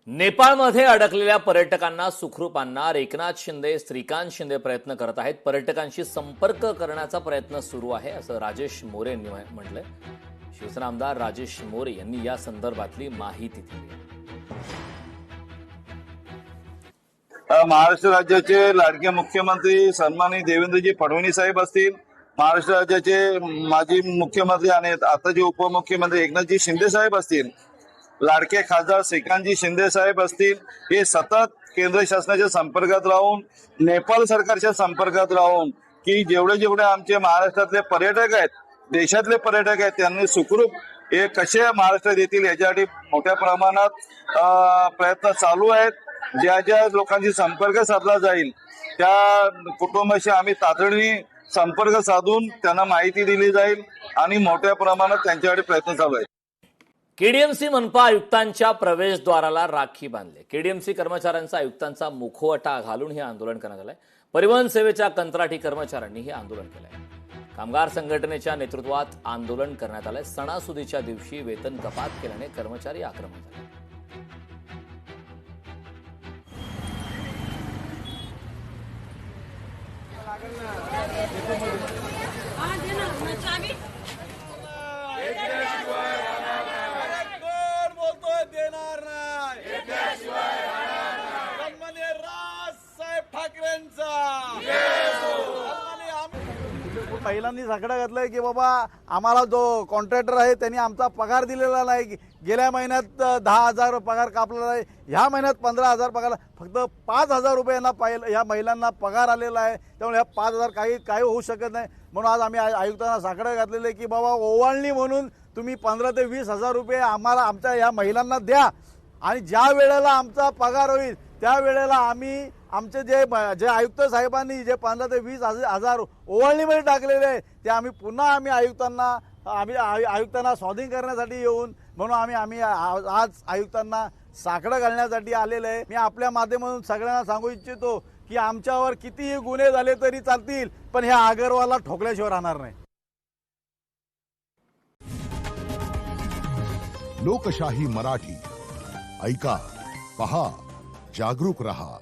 नेपाळमध्ये अडकलेल्या पर्यटकांना सुखरूप आणणार एकनाथ शिंदे, श्रीकांत शिंदे प्रयत्न करत आहेत. पर्यटकांशी संपर्क करण्याचा प्रयत्न सुरू आहे असं राजेश मोरे यांनी म्हटलंय. शिवसेना आमदार राजेश मोरे यांनी या संदर्भातली माहिती दिली. महाराष्ट्र राज्याचे लाडके मुख्यमंत्री सन्माननीय देवेंद्रजी फडणवीस साहेब असतील, महाराष्ट्र राज्याचे माजी मुख्यमंत्री आणि आताचे उपमुख्यमंत्री एकनाथजी शिंदे साहेब असतील, लाडके खासदार श्रीकांतजी शिंदे साहेब असतील, हे सतत केंद्र शासनाच्या संपर्कात राहून, नेपाळ सरकारच्या संपर्कात राहून की जेवढे आमचे महाराष्ट्रातले पर्यटक आहेत, देशातले पर्यटक आहेत, त्यांनी सुखरूप हे कसे महाराष्ट्रात येतील याच्यासाठी मोठ्या प्रमाणात प्रयत्न चालू आहेत. ज्या ज्या लोकांशी संपर्क साधला जाईल त्या कुटुंबाशी आम्ही तातडीने संपर्क साधून त्यांना माहिती दिली जाईल आणि मोठ्या प्रमाणात त्यांच्याकडे प्रयत्न चालू आहेत. केडीएमसी मनपा आयुक्तांच्या प्रवेशद्वाराला राखी बांधले. केडीएमसी कर्मचाऱ्यांचा आयुक्तांचा मुखवटा घालून हे आंदोलन करण्यात आलंय. परिवहन सेवेच्या कंत्राटी कर्मचाऱ्यांनी हे आंदोलन केलंय. कामगार संघटनेच्या नेतृत्वात आंदोलन करण्यात आलंय. सणासुदीच्या दिवशी वेतन कपात केल्याने कर्मचारी आक्रमक झाले. देणार नाही सन्माननीय राजसाहेब ठाकरेंचा महिलांनी साकडा घातलाय की बाबा आम्हाला जो कॉन्ट्रॅक्टर आहे त्यांनी आमचा पगार दिलेला नाही. गेल्या महिन्यात 10,000 पगार कापलेला आहे, ह्या महिन्यात 15,000 पगार, फक्त 5,000 रुपये यांना ह्या महिलांना पगार आलेला आहे. त्यामुळे ह्या 5,000 काही होऊ शकत नाही. म्हणून आज आम्ही आयुक्तांना साकडा घातलेले की बाबा ओवाळणी म्हणून तुम्ही 15,000 ते 20,000 रुपये आम्हाला आमच्या या महिलांना द्या आणि ज्या वेळेला आमचा पगार होईल त्या वेळेला आम्ही आमचे जे आयुक्त साहेबांनी जे 15,000 ते 20,000 ओवाळणीमध्ये टाकलेले आहे ते आम्ही पुन्हा आयुक्तांना स्वाधीन करण्यासाठी येऊन म्हणून आम्ही आज आयुक्तांना साकडं घालण्यासाठी आलेलं आहे. मी आपल्या माध्यमातून सगळ्यांना सांगू इच्छितो की आमच्यावर कितीही गुन्हे झाले तरी चालतील, पण ह्या अगरवालला ठोकल्याशिवाय राहणार नाही. लोकशाही मराठी ऐका, पहा, जागरूक रहा.